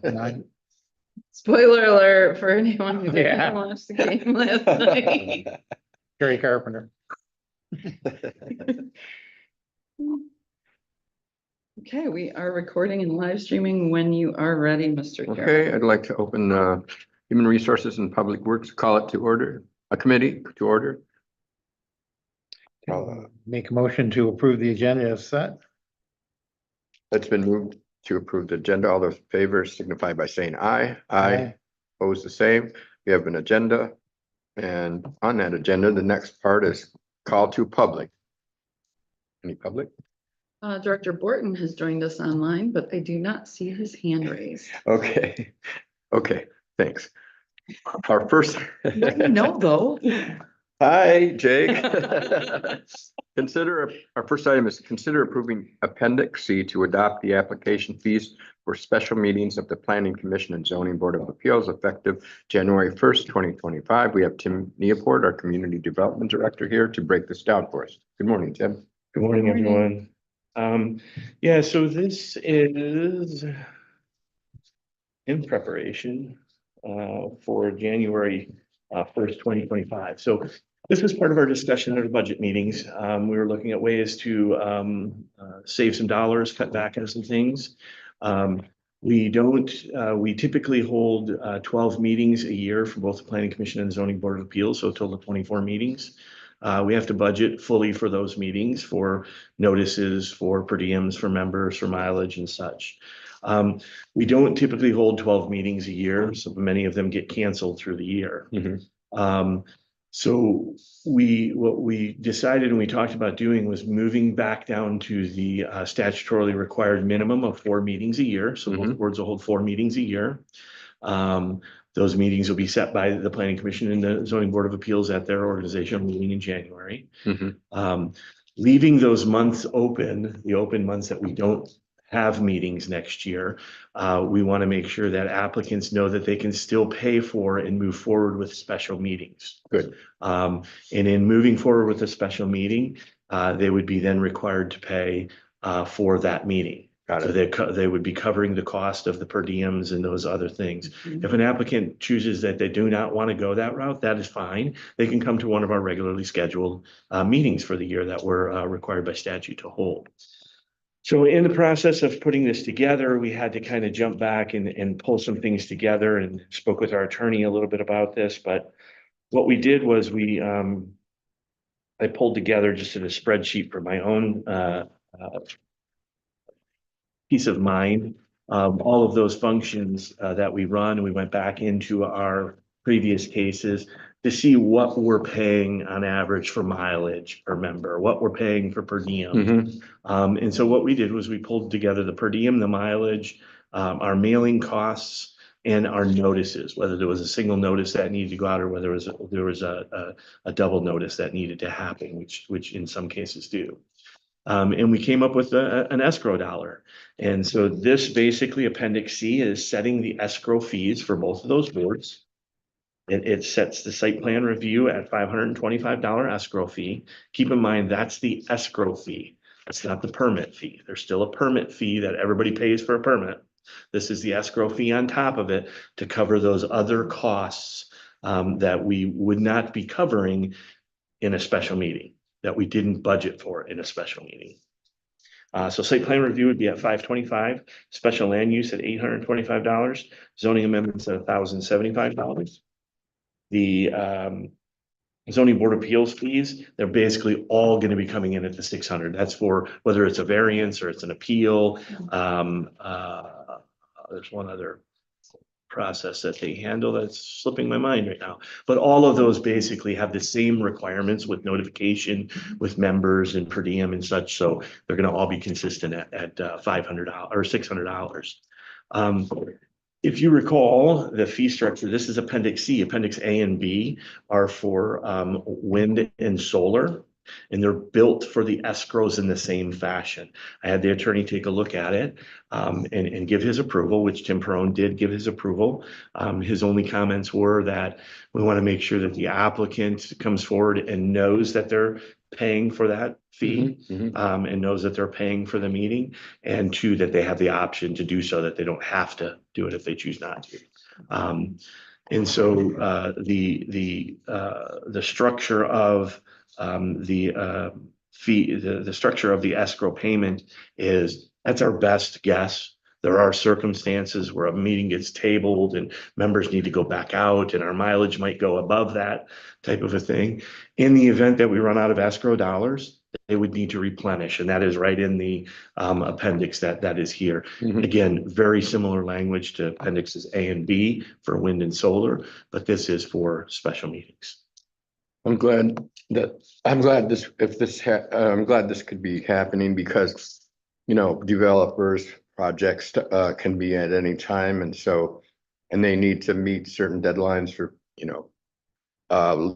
Nine. Spoiler alert for anyone who Yeah. didn't watch the game last night. Gary Carpenter. Okay, we are recording and live streaming when you are ready, Mr. Okay, Carroll. I'd like to open Human Resources and Public Works, call it to order, a committee to order. Make a motion to approve the agenda as set. It's been moved to approve the agenda. All those in favor signify by saying aye. Aye. Opposed, the same. We have an agenda. And on that agenda, the next part is call to public. Any public? Director Borton has joined us online, but I do not see his hand raised. Okay, okay, thanks. Our first. No, though. Hi, Jake. Our first item is consider approving Appendix C to adopt the application fees for special meetings of the Planning Commission and Zoning Board of Appeals effective January 1st, 2025. We have Tim Neoport, our Community Development Director, here to break this down for us. Good morning, Tim. Good morning, everyone. Yeah, so this is in preparation for January 1st, 2025. So this was part of our discussion at the budget meetings. We were looking at ways to save some dollars, cut back on some things. We typically hold 12 meetings a year for both the Planning Commission and Zoning Board of Appeals, so a total of 24 meetings. We have to budget fully for those meetings, for notices, for per diems, for members, for mileage and such. We don't typically hold 12 meetings a year, so many of them get canceled through the year. So what we decided and we talked about doing was moving back down to the statutorily required minimum of 4 meetings a year. So both boards will hold 4 meetings a year. Those meetings will be set by the Planning Commission and the Zoning Board of Appeals at their organizational meeting in January. Leaving those months open, the open months that we don't have meetings next year, we want to make sure that applicants know that they can still pay for and move forward with special meetings. Good. And in moving forward with a special meeting, they would be then required to pay for that meeting. Got So it. they would be covering the cost of the per diems and those other things. If an applicant chooses that they do not want to go that route, that is fine. They can come to one of our regularly scheduled meetings for the year that we're required by statute to hold. So in the process of putting this together, we had to kind of jump back and pull some things together, and spoke with our attorney a little bit about this. But what we did was I pulled together just in a spreadsheet for my own peace of mind, all of those functions that we run. We went back into our previous cases to see what we're paying on average for mileage per member, what we're paying for per diem. And so what we did was we pulled together the per diem, the mileage, our mailing costs, and our notices, whether there was a single notice that needed to go out or whether there was a double notice that needed to happen, which in some cases do. And we came up with an escrow dollar. And so this basically Appendix C is setting the escrow fees for both of those boards. It sets the site plan review at $525 escrow fee. Keep in mind, that's the escrow fee. That's not the permit fee. There's still a permit fee that everybody pays for a permit. This is the escrow fee on top of it to cover those other costs that we would not be covering in a special meeting, that we didn't budget for in a special meeting. So site plan review would be at $525, special land use at $825, zoning amendments at $1,075. The zoning board of appeals fees, they're basically all going to be coming in at the $600. That's for whether it's a variance or it's an appeal. There's one other process that they handle that's slipping my mind right now, but all of those basically have the same requirements with notification, with members and per diem and such. So they're going to all be consistent at $500 or $600. If you recall the fee structure, this is Appendix C. Appendix A and B are for wind and solar, and they're built for the escrows in the same fashion. I had the attorney take a look at it and give his approval, which Tim Perrone did give his approval. His only comments were that we want to make sure that the applicant comes forward and knows that they're paying for that fee. Mhm. And knows that they're paying for the meeting, and two, that they have the option to do so, that they don't have to do it if they choose not to. And so the structure of the fee, the structure of the escrow payment is, that's our best guess. There are circumstances where a meeting gets tabled and members need to go back out and our mileage might go above that type of a thing. In the event that we run out of escrow dollars, they would need to replenish, and that is right in the appendix that is here. Mhm. Again, very similar language to appendixes A and B for wind and solar, but this is for special meetings. I'm glad this could be happening because, you know, developers, projects, can be at any time. And so, and they need to meet certain deadlines for, you know,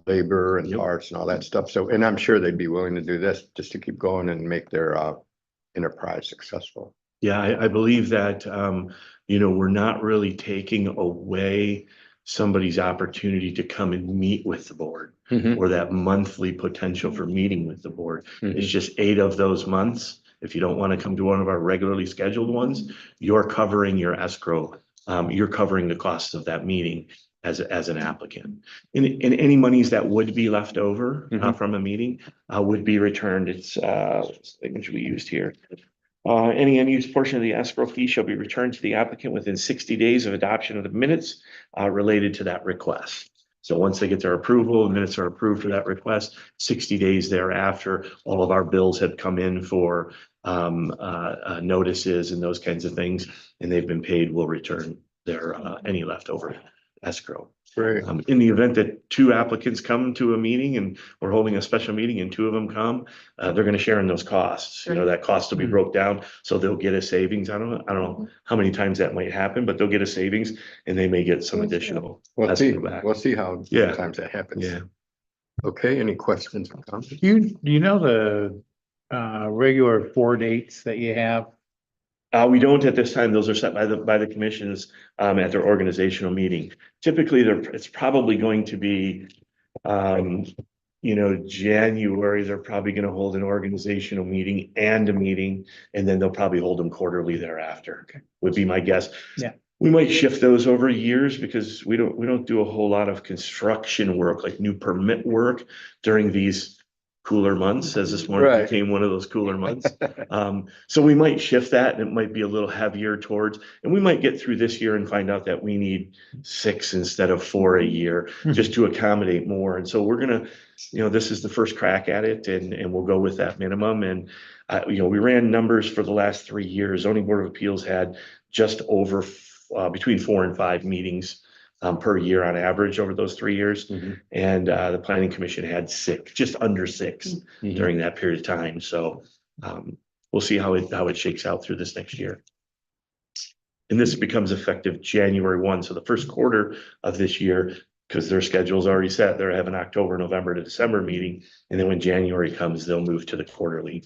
labor and Yep. parts and all that stuff. So, and I'm sure they'd be willing to do this just to keep going and make their, enterprise successful. Yeah, I believe that, you know, we're not really taking away somebody's opportunity to come and meet with the board, Mhm. or that monthly potential for meeting with the board. Mhm. It's just 8 of those months. If you don't want to come to one of our regularly scheduled ones, you're covering your escrow. You're covering the costs of that meeting as an applicant. In any monies that would be left over Mhm. from a meeting would be returned. It's what's the language we used here. Any unused portion of the escrow fee shall be returned to the applicant within 60 days of adoption of the minutes related to that request. So once they get their approval, the minutes are approved for that request, 60 days thereafter, all of our bills have come in for notices and those kinds of things, and they've been paid, we'll return their any leftover escrow. Great. In the event that 2 applicants come to a meeting and we're holding a special meeting and 2 of them come, they're gonna share in those costs. You know, that cost will be broke down, so they'll get a savings. I don't know how many times that might happen, but they'll get a savings and they may get some additional. We'll see, escrow back. we'll see how Yeah. sometimes that happens. Yeah. Okay, any questions or comments? Do you know the regular 4 dates that you have? We don't at this time. Those are set by the commissions at their organizational meeting. Typically, it's probably going to be, you know, January. They're probably going to hold an organizational meeting and a meeting, and then they'll probably hold them quarterly thereafter. Okay. Would be my guess. Yeah. We might shift those over years because we don't do a whole lot of construction work, like new permit work during these cooler months, as this morning Right. became one of those cooler months. So we might shift that, and it might be a little heavier towards, and we might get through this year and find out that we need 6 instead of 4 a year, just to accommodate more. And so we're gonna, you know, this is the first crack at it, and we'll go with that minimum. And you know, we ran numbers for the last 3 years. Zoning Board of Appeals had just over between 4 and 5 meetings per year on average over those 3 years. Mhm. And the planning commission had 6, just under 6 Mhm. during that period of time. So we'll see how it shakes out through this next year. And this becomes effective January 1. So the first quarter of this year, because their schedule's already set, they're having October, November to December meeting. And then when January comes, they'll move to the quarterly.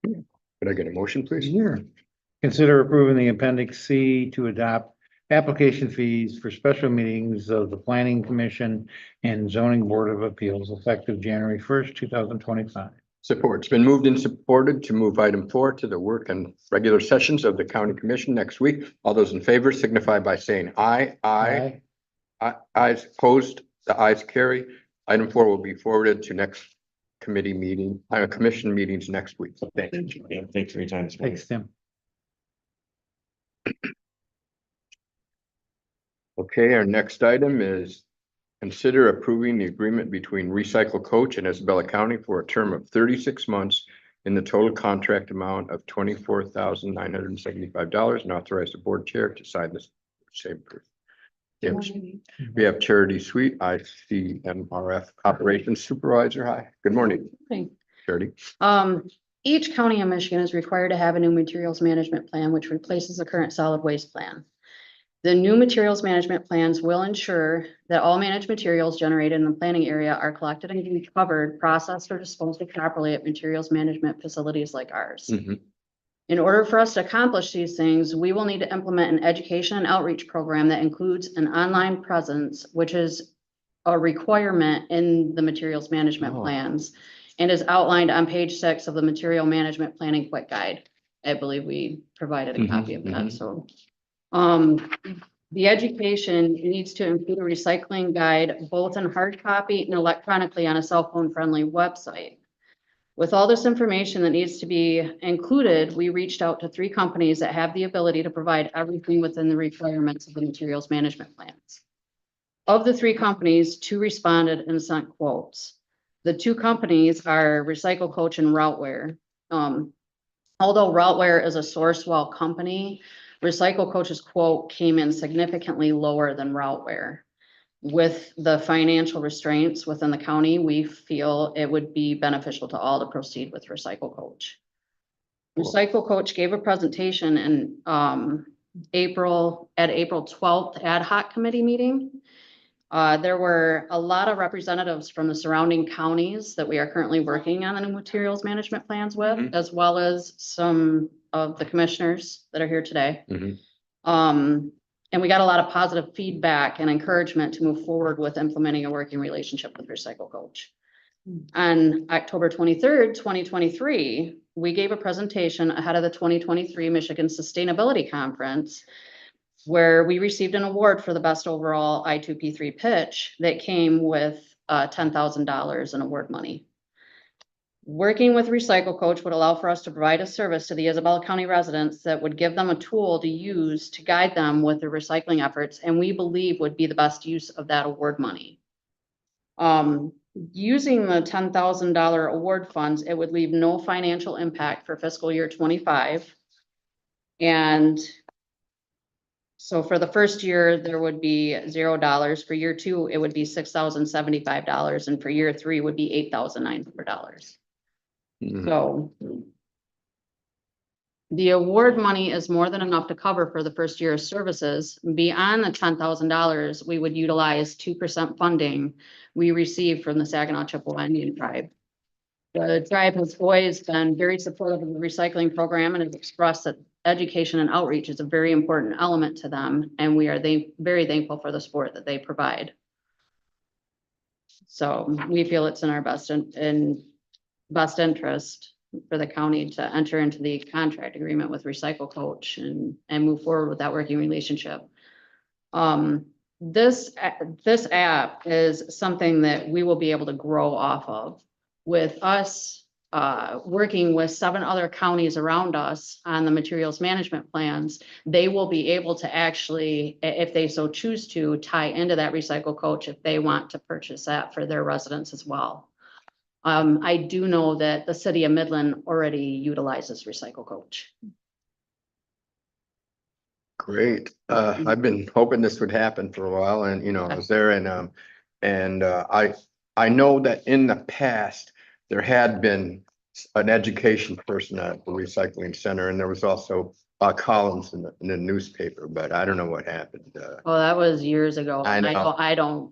Could I get a motion, please? Sure. Consider approving the appendix C to adopt application fees for special meetings of the Planning Commission and Zoning Board of Appeals effective January 1st, 2025. Support. It's been moved and supported to move item 4 to the work and regular sessions of the county commission next week. All those in favor signify by saying aye. Aye. Ayes opposed, the ayes carry. Item 4 will be forwarded to next committee meeting, commission meetings next week. Thank you. Yeah, thanks for your time this morning. Thanks, Tim. Okay, our next item is consider approving the agreement between Recycle Coach and Isabella County for a term of 36 months in the total contract amount of $24,975 and authorize the board chair to sign this same. Yes. We have Charity Sweet, ICMRF Operations Supervisor. Hi, good morning, Okay. Charity. Each county in Michigan is required to have a new materials management plan, which replaces the current solid waste plan. The new materials management plans will ensure that all managed materials generated in the planning area are collected and recovered, processed, or disposed of properly at materials management facilities like ours. Mhm. In order for us to accomplish these things, we will need to implement an education and outreach program that includes an online presence, which is a requirement in the materials management Oh. plans and is outlined on page 6 of the material management planning quick guide. I believe we provided a copy of that, so. The education needs to include a recycling guide, both in hard copy and electronically on a cell phone friendly website. With all this information that needs to be included, we reached out to 3 companies that have the ability to provide everything within the requirements of the materials management plans. Of the 3 companies, 2 responded and sent quotes. The 2 companies are Recycle Coach and Routeware. Although Routeware is a Sourcewell company, Recycle Coach's quote came in significantly lower than Routeware. With the financial restraints within the county, we feel it would be beneficial to all to proceed with Recycle Coach. Cool. Recycle Coach gave a presentation in April 12th ad hoc committee meeting. There were a lot of representatives from the surrounding counties that we are currently working on the new materials management plans with, Mhm. as well as some of the commissioners that are here today. Mhm. And we got a lot of positive feedback and encouragement to move forward with implementing a working relationship with Recycle Coach. On October 23rd, 2023, we gave a presentation ahead of the 2023 Michigan Sustainability Conference, where we received an award for the best overall I2P3 pitch that came with $10,000 in award money. Working with Recycle Coach would allow for us to provide a service to the Isabella County residents that would give them a tool to use to guide them with their recycling efforts, and we believe would be the best use of that award money. Using the $10,000 award funds, it would leave no financial impact for fiscal year 25. And so for the first year, there would be $0. For year 2, it would be $6,075, and for year 3 would be $8,900. Mhm. So the award money is more than enough to cover for the first year of services. Beyond the $10,000, we would utilize 2% funding we received from the Saginaw Chippewa Indian Tribe. The tribe has always been very supportive of the recycling program and has expressed that education and outreach is a very important element to them, and we are very thankful for the support that they provide. So we feel it's in our best interest for the county to enter into the contract agreement with Recycle Coach and move forward with that working relationship. This app is something that we will be able to grow off of. With us working with 7 other counties around us on the materials management plans, they will be able to actually, if they so choose to, tie into that Recycle Coach if they want to purchase that for their residents as well. I do know that the city of Midland already utilizes Recycle Coach. Great. I've been hoping this would happen for a while, and I was there, and I know that in the past, there had been an education person at the recycling center, and there was also columns in the newspaper, but I don't know what happened. Oh, that was years ago. I And know. I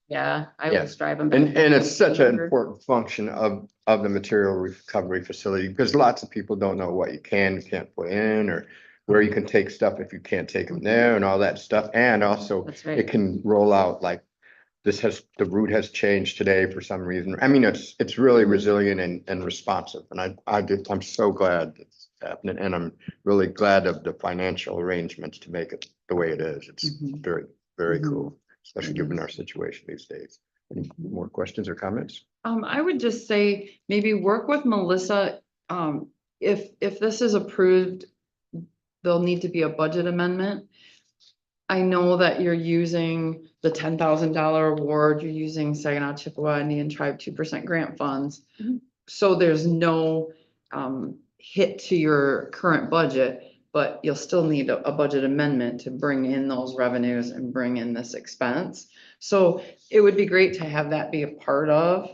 Yeah. was driving. And it's such an Remember? important function of the material recovery facility, because lots of people don't know what you can't put in, or where you can take stuff if you can't take them there and all that stuff. And also That's it right. can roll out like the route has changed today for some reason. I mean, it's really resilient and responsive. And I'm so glad it's happening, and I'm really glad of the financial arrangements to make it the way it is. It's Mhm. very, very Mhm. cool, especially It given is. our situation these days. Any more questions or comments? I would just say maybe work with Melissa. If this is approved, there'll need to be a budget amendment. I know that you're using the $10,000 award, you're using Saginaw Chippewa Indian Tribe 2% grant funds. Mhm. So there's no hit to your current budget, but you'll still need a budget amendment to bring in those revenues and bring in this expense. So it would be great to have that be a part of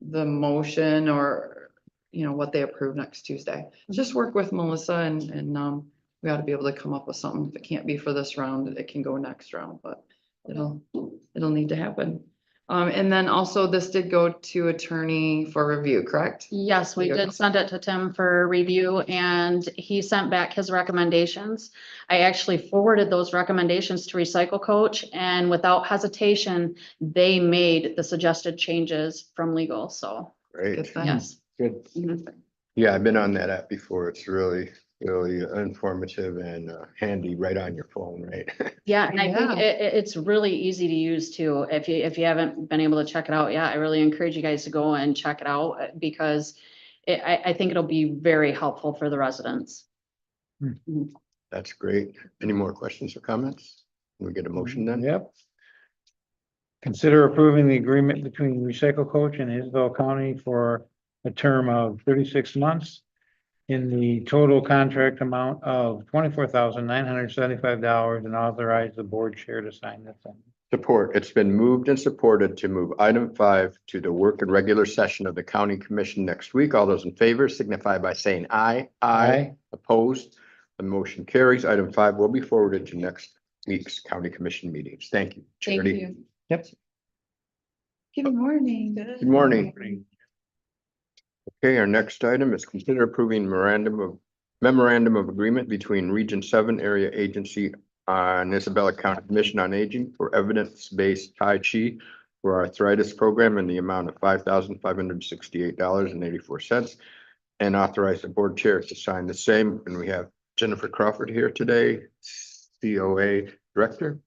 the motion, or what they approve next Tuesday. Just work with Melissa and we ought to be able to come up with something. If it can't be for this round, it can go next round, but it'll need to happen. And then also this did go to attorney for review, correct? Yes, we did send it to Tim for review and he sent back his recommendations. I actually forwarded those recommendations to Recycle Coach and without hesitation, they made the suggested changes from legal, so, Great, Good thing. yes. good. Mhm. Yeah, I've been on that app before. It's really, really informative and handy right on your phone, right? Yeah, and I think Yeah. it's really easy to use too. If you haven't been able to check it out, yeah, I really encourage you guys to go and check it out because I think it'll be very helpful for the residents. That's great. Any more questions or comments? Can we get a motion then? Yep. Consider approving the agreement between Recycle Coach and Isabel County for a term of 36 months in the total contract amount of $24,975 and authorize the board chair to sign this. Support. It's been moved and supported to move item 5 to the work and regular session of the county commission next week. All those in favor signify by saying aye. Opposed? The motion carries. Item 5 will be forwarded to next week's county commission meetings. Thank you. Thank Charity. you. Yep. Good morning. Good morning. Okay, our next item is consider approving memorandum of agreement between Region 7 Area Agency on Isabella County Commission on Aging for evidence-based Tai Chi for arthritis program in the amount of $5,568.84 and authorize the board chair to sign the same. And we have Jennifer Crawford here today, COA Director.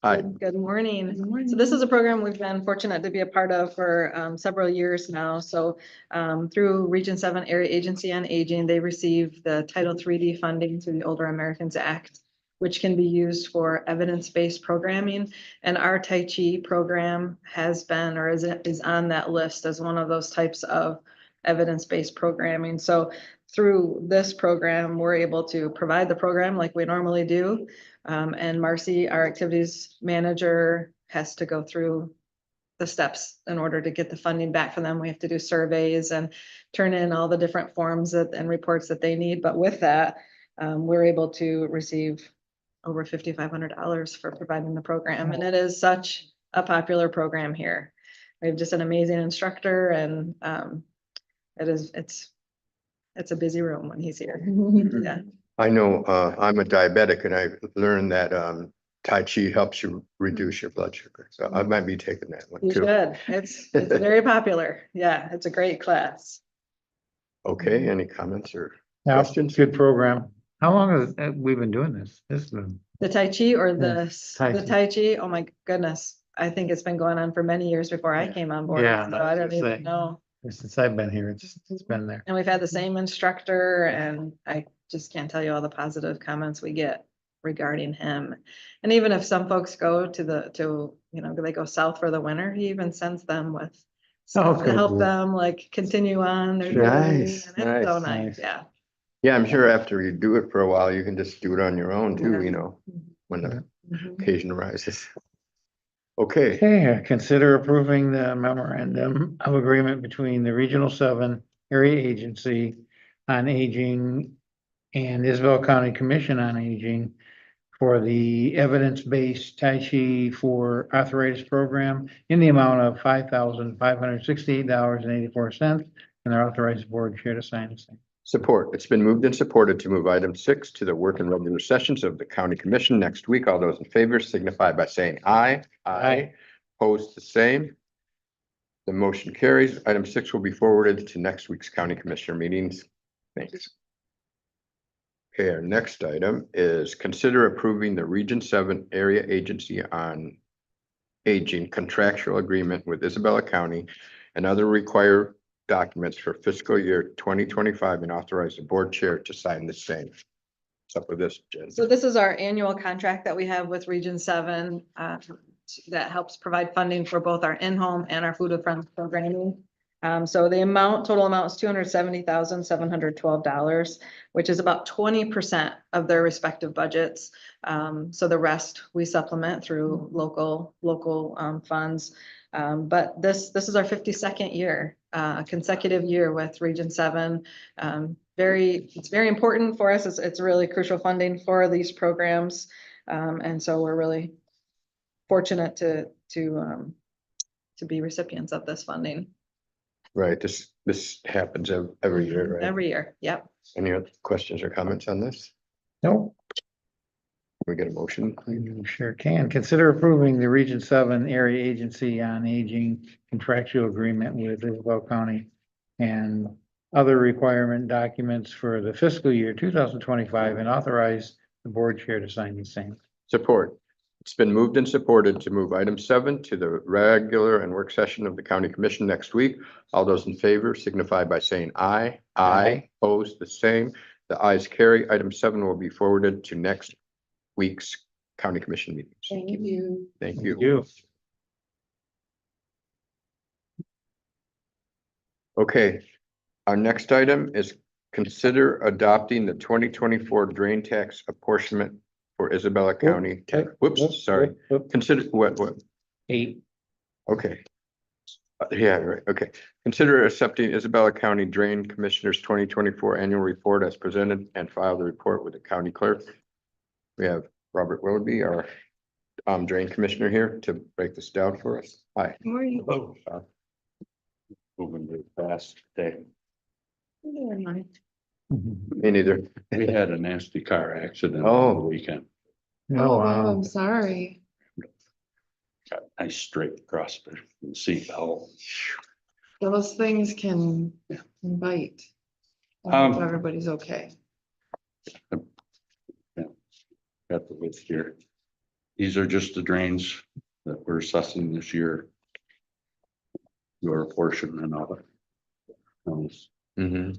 Hi. Good morning. So this is a program we've been fortunate to be a part of for several years now. So through Region 7 Area Agency on Aging, they receive the Title III funding through the Older Americans Act, which can be used for evidence-based programming. And our Tai Chi program has been or is on that list as one of those types of evidence-based programming. So through this program, we're able to provide the program like we normally do. And Marcy, our activities manager, has to go through the steps in order to get the funding back from them. We have to do surveys and turn in all the different forms and reports that they need. But with that, we're able to receive over $5,500 for providing the program. And it is such a popular program here. We have just an amazing instructor and it's a busy room when he's here. Yeah. I know, I'm a diabetic and I learned that, Tai Chi helps you reduce your blood sugar. So I might be taking that one You too. should. It's very popular. Yeah, it's a great class. Okay, any comments or Yeah, questions? good program. How long has we been doing this? This has been, The Tai Chi or Tai the Chi. Tai Chi? Oh my goodness. I think it's been going on for many years before I came on board. Yeah, So I don't that's the even thing. know. since I've been here, it's been there. And we've had the same instructor and I just can't tell you all the positive comments we get regarding him. And even if some folks go they go south for the winter, he even sends them with stuff to good. help them like continue on their Nice, journey. And it's so nice, nice. nice. Yeah. Yeah, I'm sure after you do it for a while, you can just do it on your own too, you know, when the Mhm. occasion arises. Okay, Okay, consider approving the memorandum of agreement between the Regional 7 Area Agency on Aging and Isabel County Commission on Aging for the evidence-based Tai Chi for arthritis program in the amount of $5,568.84, and they're authorized the board chair to sign the same. support. It's been moved and supported to move item 6 to the work and regular sessions of the county commission next week. All those in favor signify by saying aye. Aye. Opposed, the same. The motion carries. Item 6 will be forwarded to next week's county commissioner meetings. Thanks. Okay, our next item is consider approving the Region 7 Area Agency on Aging contractual agreement with Isabella County and other required documents for fiscal year 2025 and authorize the board chair to sign the same. What's up with this, Jen? So this is our annual contract that we have with Region 7 that helps provide funding for both our in-home and our Food with Friends programming. So the total amount is $270,712, which is about 20% of their respective budgets. So the rest we supplement through local funds. But this is our 52nd year, consecutive year with Region 7. It's very important for us. It's really crucial funding for these programs. And so we're really fortunate to to be recipients of this funding Right, this happens every year, right? every year. Yep. Any other questions or comments on this? No, We get a motion? you sure can. Consider approving the Region 7 Area Agency on Aging contractual agreement with Isabel County and other requirement documents for the fiscal year 2025 and authorize the board chair to sign the same. Support. It's been moved and supported to move item 7 to the regular and work session of the county commission next week. All those in favor signify by saying aye. Aye. Opposed, the same. The ayes carry. Item 7 will be forwarded to next week's county commission meetings. Thank you. Thank you. You. Okay, our next item is consider adopting the 2024 drain tax apportionment for Isabella County. Whoops, sorry. Consider, what? 8. Okay. Yeah, right, okay. Consider accepting Isabella County Drain Commissioner's 2024 annual report as presented and file the report with the county clerk. We have Robert Willoughby, our drain commissioner here to break this down for us. Hi. Hello. Moving really fast today. Me neither. We had a nasty car accident Oh. on the weekend. Oh, wow. I'm sorry. Got nice straight across the seatbelt. Those things can bite. I hope everybody's okay. Got the list here. These are just the drains that we're assessing this year. Your portion and all that. Mhm.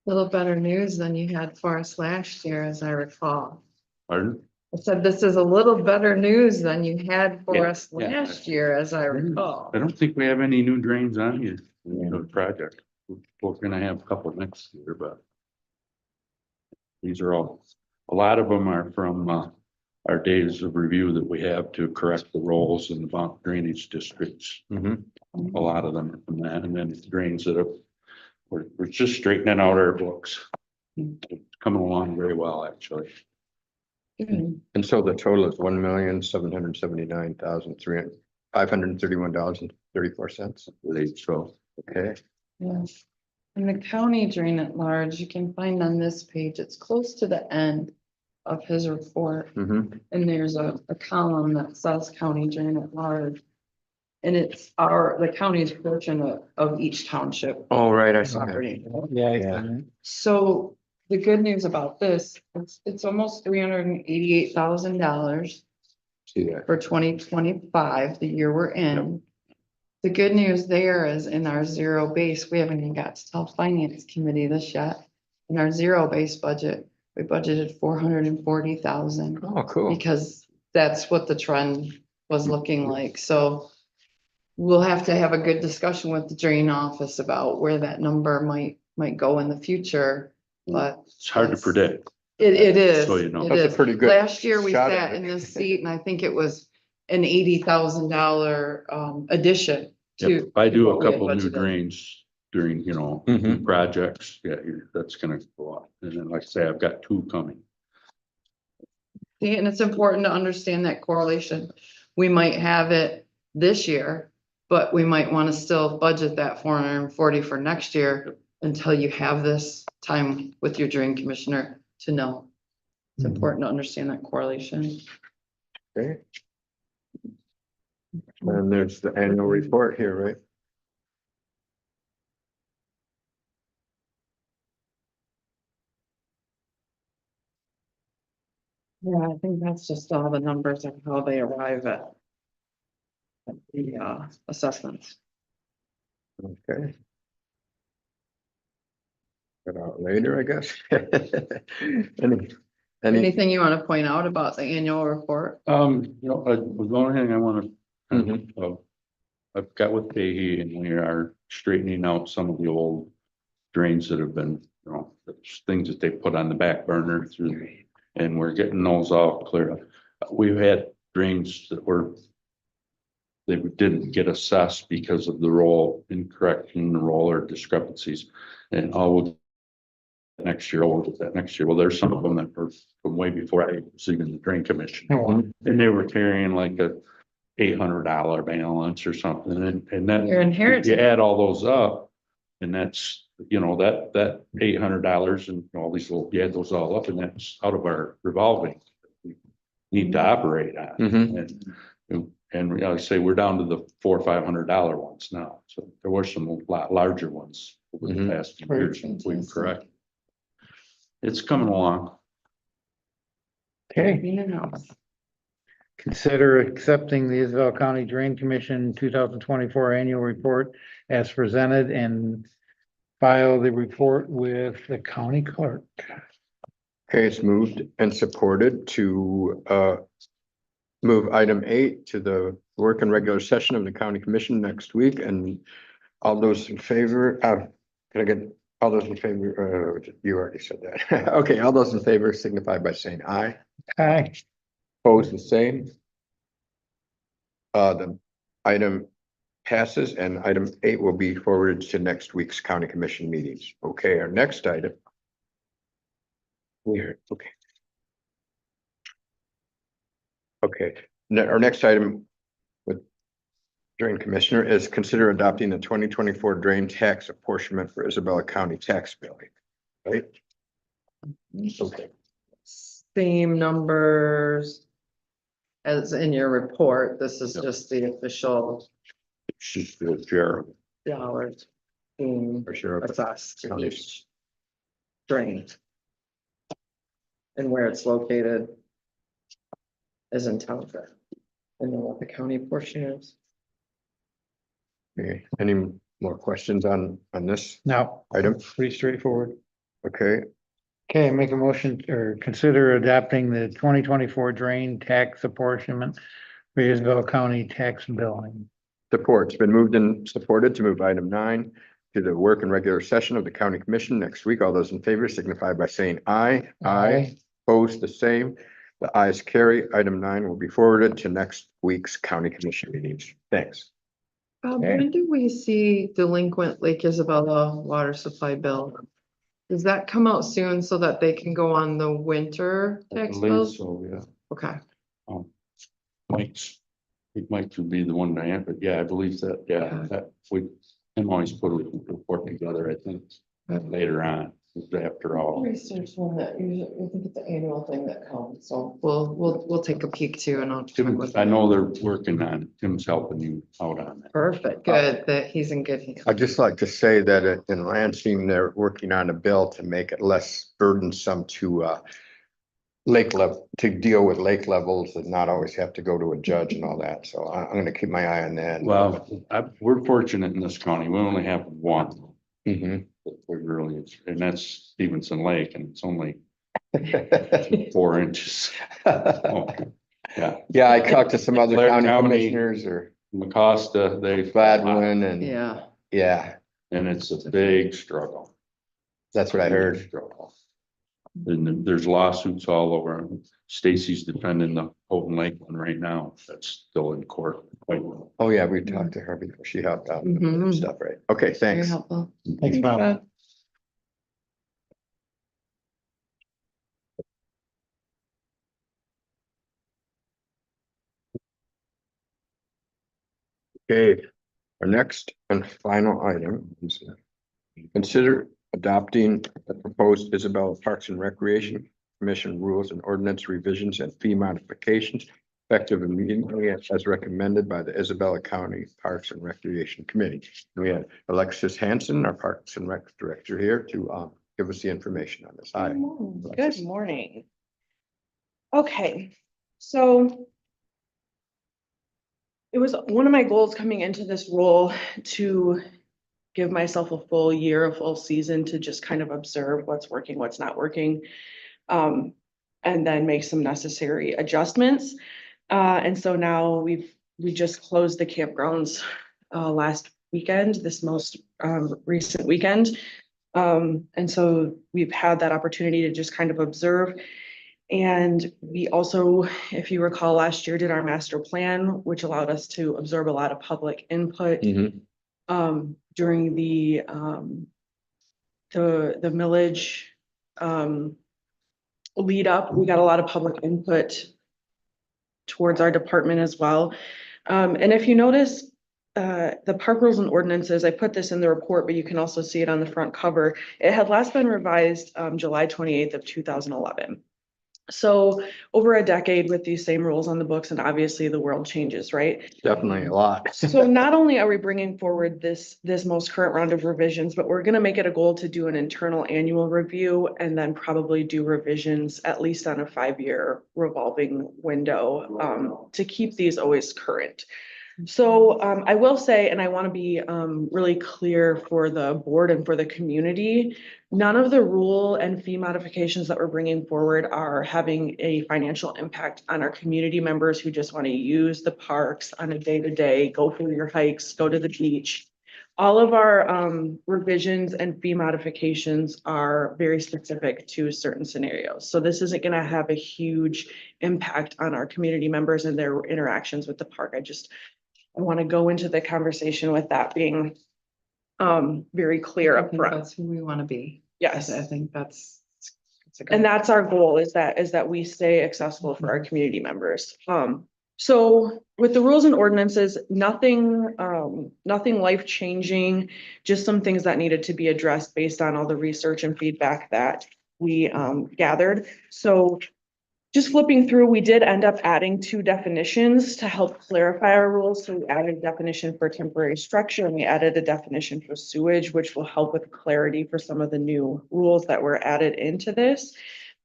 Little better news than you had for us last year, as I recall. Pardon? I said, this is a little better news than you had for Yeah, us yeah. last year, as I recall. I don't think we have any new drains on you in the project. We're gonna have a couple next year, but these are all, a lot of them are from our days of review that we have to correct the rolls in the bound drainage districts. Mhm. A lot of them are from that, and then the drains that have, we're just straightening out our books. It's coming along very well, actually. Good. And so the total is $1,779,531.34. I believe so. Okay, Yes. And the county drain at large, you can find on this page, it's close to the end of his report. mhm. And there's a column that says county drain at large. And it's the county's portion of each township All right, I see that. property. Yeah. So the good news about this, it's almost $388,000 See that. for 2025, the year we're in. The good news there is in our zero base, we haven't even got to tell finance committee this yet. In our zero base budget, we budgeted 440,000 Oh, cool. because that's what the trend was looking like. So we'll have to have a good discussion with the drain office about where that number might go in the future, but It's hard to predict. it is. So you know. it That's a is. pretty good Last year we shot at sat it. in this seat and I think it was an $80,000 addition Yep, to. if I do what a we had couple new budgeted. drains during, Mhm. projects, yeah, that's gonna go up. And then, like I say, I've got 2 coming. See, and it's important to understand that correlation. We might have it this year, but we might want to still budget that 440 for next year until you have this time with your drain commissioner to know. It's Mhm. important to understand that correlation. Okay. And there's the annual report here, right? Yeah, I think that's just all the numbers of how they arrive at the assessments. Okay. Get out later, I guess. Any, Anything you want to point out about the annual report? The only thing I wanna, I've got with Fahey and we are straightening out some of the old drains that have been, things that they put on the back burner through, and we're getting those all clear. We've had drains that they didn't get assessed because of the roll incorrect in the roll or discrepancies, and we'll next year, we'll get that next year. Well, there's some of them that were from way before I was even the drain commission. Oh, And they were carrying like $800 balance or something, and that. Your inheritance. You add all those up, and that's, that $800 and all these little, you add those all up, and that's out of our revolving. We need to operate on. Mhm. And I say we're down to the $400 or $500 ones now, so there were some a lot larger ones over the Mhm. past few years, we correct. It's coming along. Okay, In and out. consider accepting the Isabel County Drain Commission 2024 annual report as presented and file the report with the county clerk. Okay, it's moved and supported to move item 8 to the work and regular session of the county commission next week, and all those in favor, can I get all those in favor? You already said that. Okay, all those in favor signify by saying aye. Aye. Opposed, the same. The item passes, and item 8 will be forwarded to next week's county commission meetings. Okay, our next item. Weird, okay. Okay, our next item with drain commissioner is consider adopting the 2024 drain tax apportionment for Isabella County tax billing. Right? Okay. Same numbers as in your report. This is just the official She's the chair. dollars being For sure. assessed to each drain. And where it's located is in township. And then what the county portion is. Okay, any more questions on this Now, item? pretty straightforward. Okay, Okay, make a motion or consider adopting the 2024 drain tax apportionment for Isabel County tax billing. support's been moved and supported to move item 9 to the work and regular session of the county commission next week. All those in favor signify by saying aye. Opposed, the same. The ayes carry. Item 9 will be forwarded to next week's county commission meetings. Thanks. Okay. When do we see delinquent Lake Isabella water supply bill? Does that come out soon so that they can go on the winter I tax believe bills? so, yeah. Okay, It might be the one Diane, but yeah, I believe that, yeah, Okay. that we can always put a report together, I think, later on, after all. research one that usually, I think it's the annual thing that comes, so we'll take a peek too and I'll. check with I them. know they're working on, Tim's helping you out on that. Perfect, good, that he's in good hands. I'd just like to say that in Lansing, they're working on a bill to make it less burdensome to lake level, to deal with lake levels and not always have to go to a judge and all that. So I'm gonna keep my eye on that. Well, we're fortunate in this county, we only have one. Mhm. We really, and that's Stevenson Lake, and it's only 4 inches. Oh, yeah, Yeah, I talked to some other Blair county County. commissioners or Mecosta, they. Gladwin and, Yeah, yeah, And it's a big struggle. that's what I heard. Struggle. And there's lawsuits all over. Stacy's defending the Houghton Lake one right now. That's still in court. Quite well. Oh, yeah, we talked to her before she helped out with Mhm. stuff, right? Okay, very thanks. helpful. Thanks, Bob. Okay, our next and final item is consider adopting the proposed Isabella Parks and Recreation Commission rules and ordinance revisions and fee modifications effective immediately as recommended by the Isabella County Parks and Recreation Committee. We have Alexis Hanson, our Parks and Rec Director, here to give us the information on this. Hi. Good morning. Okay, so it was one of my goals coming into this role to give myself a full year, a full season to just kind of observe what's working, what's not working. And then make some necessary adjustments. And so now we just closed the campgrounds last weekend, this most recent weekend. And so we've had that opportunity to just kind of observe. And we also, if you recall, last year did our master plan, which allowed us to absorb a lot of public input during the millage lead up. We got a lot of public input towards our department as well. And if you notice, the park rules and ordinances, I put this in the report, but you can also see it on the front cover. It had last been revised, July 28th of 2011. So over a decade with these same rules on the books, and obviously the world changes, right? Definitely a lot. So not only are we bringing forward this most current round of revisions, but we're gonna make it a goal to do an internal annual review and then probably do revisions at least on a 5-year revolving window, to keep these always current. So I will say, and I want to be really clear for the board and for the community, none of the rule and fee modifications that we're bringing forward are having a financial impact on our community members who just want to use the parks on a day-to-day, go for your hikes, go to the beach. All of our revisions and fee modifications are very specific to certain scenarios. So this isn't going to have a huge impact on our community members and their interactions with the park. I want to go into the conversation with that being very clear I up think front. that's who we want to be. Yes. I think that's a good. And that's our goal is that we stay accessible for our community members. So with the rules and ordinances, nothing life-changing, just some things that needed to be addressed based on all the research and feedback that we gathered. So just flipping through, we did end up adding 2 definitions to help clarify our rules. So we added a definition for temporary structure and we added a definition for sewage, which will help with clarity for some of the new rules that were added into this.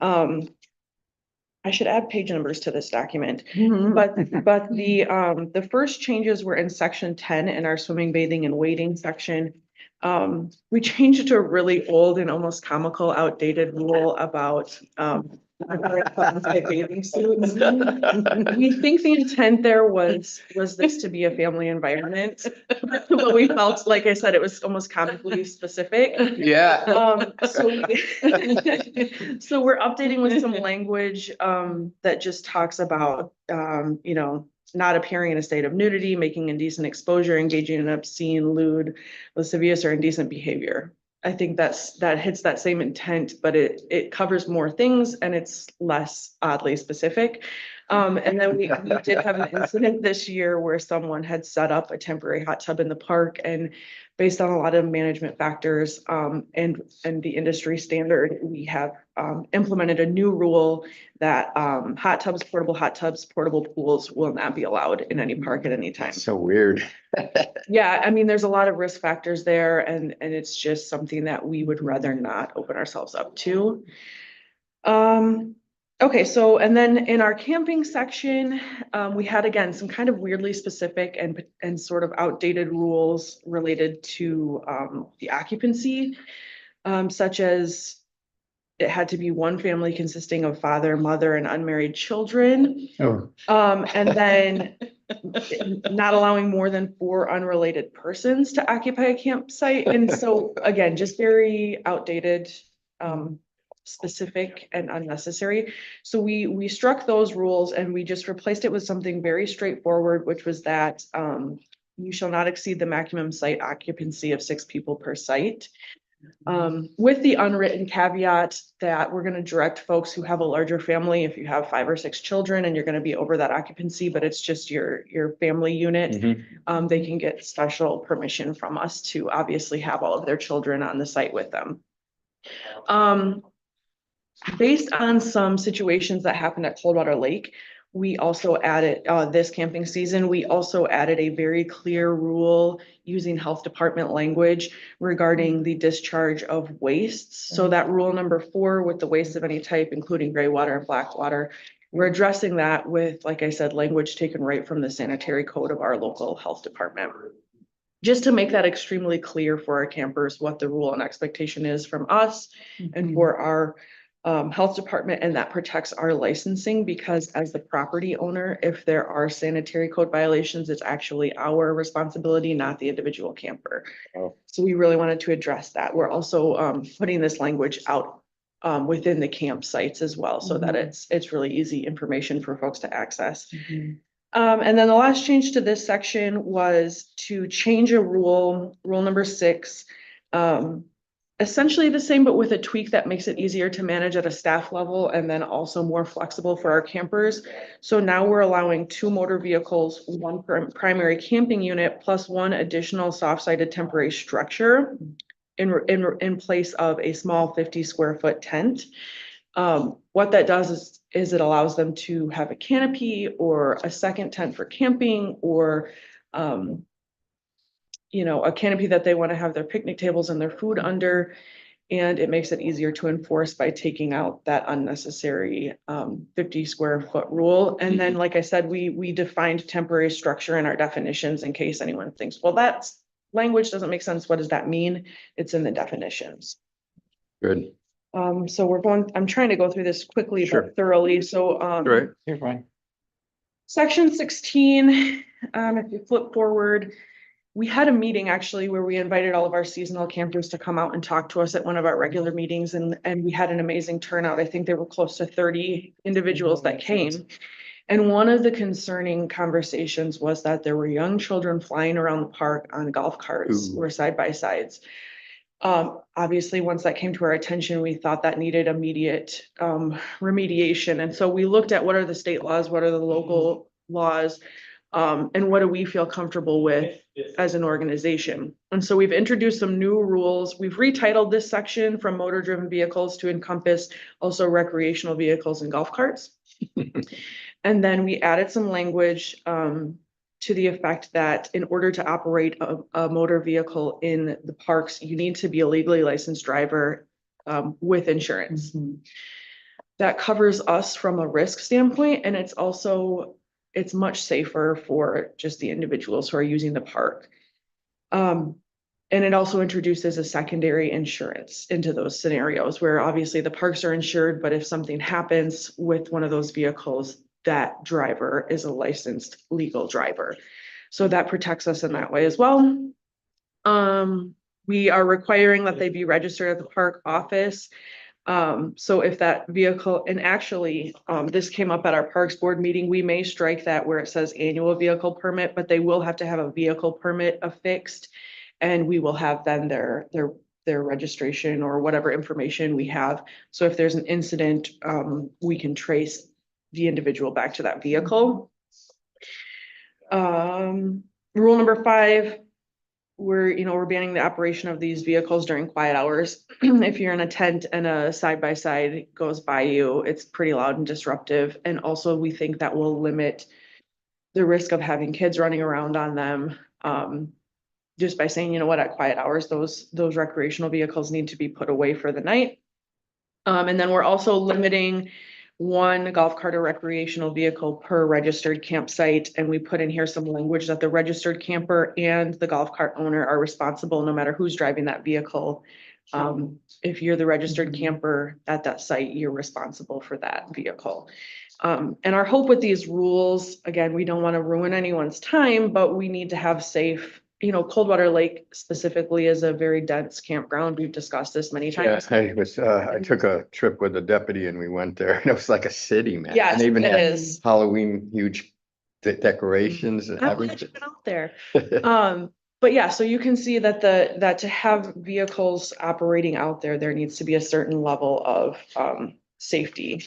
I should add page numbers to this document, but the first changes were in section 10 in our swimming, bathing and wading section. We changed it to a really old and almost comical, outdated rule about bathing suits. We think the intent there was this to be a family environment, but we felt, like I said, it was almost comically specific. Yeah. So we're updating with some language that just talks about not appearing in a state of nudity, making indecent exposure, engaging in obscene, lewd, lascivious, or indecent behavior. I think that hits that same intent, but it covers more things and it's less oddly specific. And then we did have an incident this year where someone had set up a temporary hot tub in the park, and based on a lot of management factors and the industry standard, we have implemented a new rule that portable hot tubs, portable pools will not be allowed in any park at any time. So weird. Yeah, I mean, there's a lot of risk factors there, and it's just something that we would rather not open ourselves up to. Okay, so and then in our camping section, we had again some kind of weirdly specific and sort of outdated rules related to the occupancy, such as it had to be one family consisting of father, mother, and unmarried children. Oh, And then not allowing more than 4 unrelated persons to occupy a campsite. And so again, just very outdated, specific and unnecessary. So we struck those rules and we just replaced it with something very straightforward, which was that you shall not exceed the maximum site occupancy of 6 people per site. With the unwritten caveat that we're going to direct folks who have a larger family, if you have 5 or 6 children and you're going to be over that occupancy, but it's just your family unit, they can get special permission from us to obviously have all of their children on the site with them. Based on some situations that happened at Coldwater Lake, we also added this camping season, we also added a very clear rule using health department language regarding the discharge of wastes. So that rule number 4 with the waste of any type, including gray water and black water, we're addressing that with, like I said, language taken right from the sanitary code of our local health department. Just to make that extremely clear for our campers, what the rule and expectation is from us and for our health department, and that protects our licensing, because as the property owner, if there are sanitary code violations, it's actually our responsibility, not the individual camper. Oh. So we really wanted to address that. We're also putting this language out within the campsites as well, so that it's really easy information for folks to access. And then the last change to this section was to change a rule number 6. essentially the same, but with a tweak that makes it easier to manage at a staff level and then also more flexible for our campers. So now we're allowing 2 motor vehicles, 1 primary camping unit plus 1 additional soft-sided temporary structure in place of a small 50 square foot tent. What that does is it allows them to have a canopy or a second tent for camping or, you know, a canopy that they want to have their picnic tables and their food under. And it makes it easier to enforce by taking out that unnecessary 50 square foot rule. And then, like I said, we defined temporary structure in our definitions in case anyone thinks, well, that's language doesn't make sense. What does that mean? It's in the definitions. Good. So I'm trying to go through this quickly Sure. but thoroughly. So Right. You're fine. Section 16, if you flip forward, we had a meeting actually where we invited all of our seasonal campers to come out and talk to us at one of our regular meetings, and we had an amazing turnout. I think there were close to 30 individuals that came. And one of the concerning conversations was that there were young children flying around the park on golf carts Ooh. or side by sides. Obviously, once that came to our attention, we thought that needed immediate remediation. And so we looked at what are the state laws, what are the local laws, and what do we feel comfortable with as an organization. And so we've introduced some new rules. We've retitled this section from motor driven vehicles to encompass also recreational vehicles and golf carts. And then we added some language to the effect that in order to operate a motor vehicle in the parks, you need to be a legally licensed driver with insurance. That covers us from a risk standpoint, and it's much safer for just the individuals who are using the park. And it also introduces a secondary insurance into those scenarios where obviously the parks are insured, but if something happens with one of those vehicles, that driver is a licensed legal driver. So that protects us in that way as well. We are requiring that they be registered at the park office. So if that vehicle, and actually, this came up at our Parks Board meeting, we may strike that where it says annual vehicle permit, but they will have to have a vehicle permit affixed. And we will have then their registration or whatever information we have. So if there's an incident, we can trace the individual back to that vehicle. Rule number 5, we're banning the operation of these vehicles during quiet hours. If you're in a tent and a side-by-side goes by you, it's pretty loud and disruptive. And also we think that will limit the risk of having kids running around on them. Just by saying, you know what, at quiet hours, those recreational vehicles need to be put away for the night. And then we're also limiting 1 golf cart or recreational vehicle per registered campsite. And we put in here some language that the registered camper and the golf cart owner are responsible no matter who's driving that vehicle. If you're the registered camper at that site, you're responsible for that vehicle. And our hope with these rules, again, we don't want to ruin anyone's time, but we need to have safe, Coldwater Lake specifically is a very dense campground. We've discussed this many Yeah, times. I took a trip with a deputy and we went there and it was like a city, man. Yes, And they even it had is. Halloween huge decorations and I'm glad everything. you've been out there. But yeah, so you can see that to have vehicles operating out there, there needs to be a certain level of safety.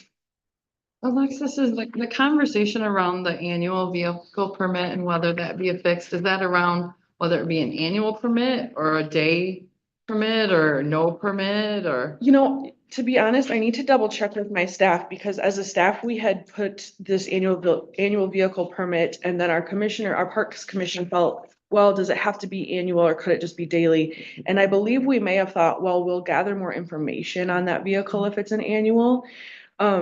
Alexis, is the conversation around the annual vehicle permit and whether that be affixed, is that around whether it be an annual permit or a day permit or no permit or? To be honest, I need to double check with my staff because as a staff, we had put this annual vehicle permit and then our Parks Commission felt, well, does it have to be annual or could it just be daily? And I believe we may have thought, well, we'll gather more information on that vehicle if it's an annual.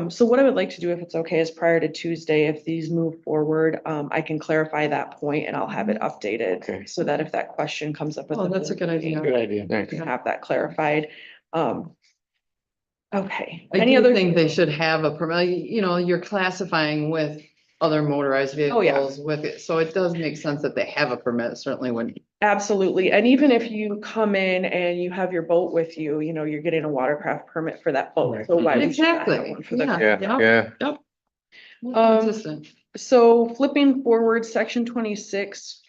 So what I would like to do, if it's okay, is prior to Tuesday, if these move forward, I can clarify that point and I'll have it updated. Okay. So that if that question comes up. Oh, that's a good idea. Good idea. We can have that clarified. Okay. I Any do other? think they should have a permit, you're classifying with other motorized Oh, yeah. vehicles with it, so it does make sense that they have a permit, certainly when. Absolutely. And even if you come in and you have your boat with you, you're getting a watercraft permit for that boat. So why would you not have Exactly, one for the yeah. Yeah, Consistent. So flipping forward, section 26,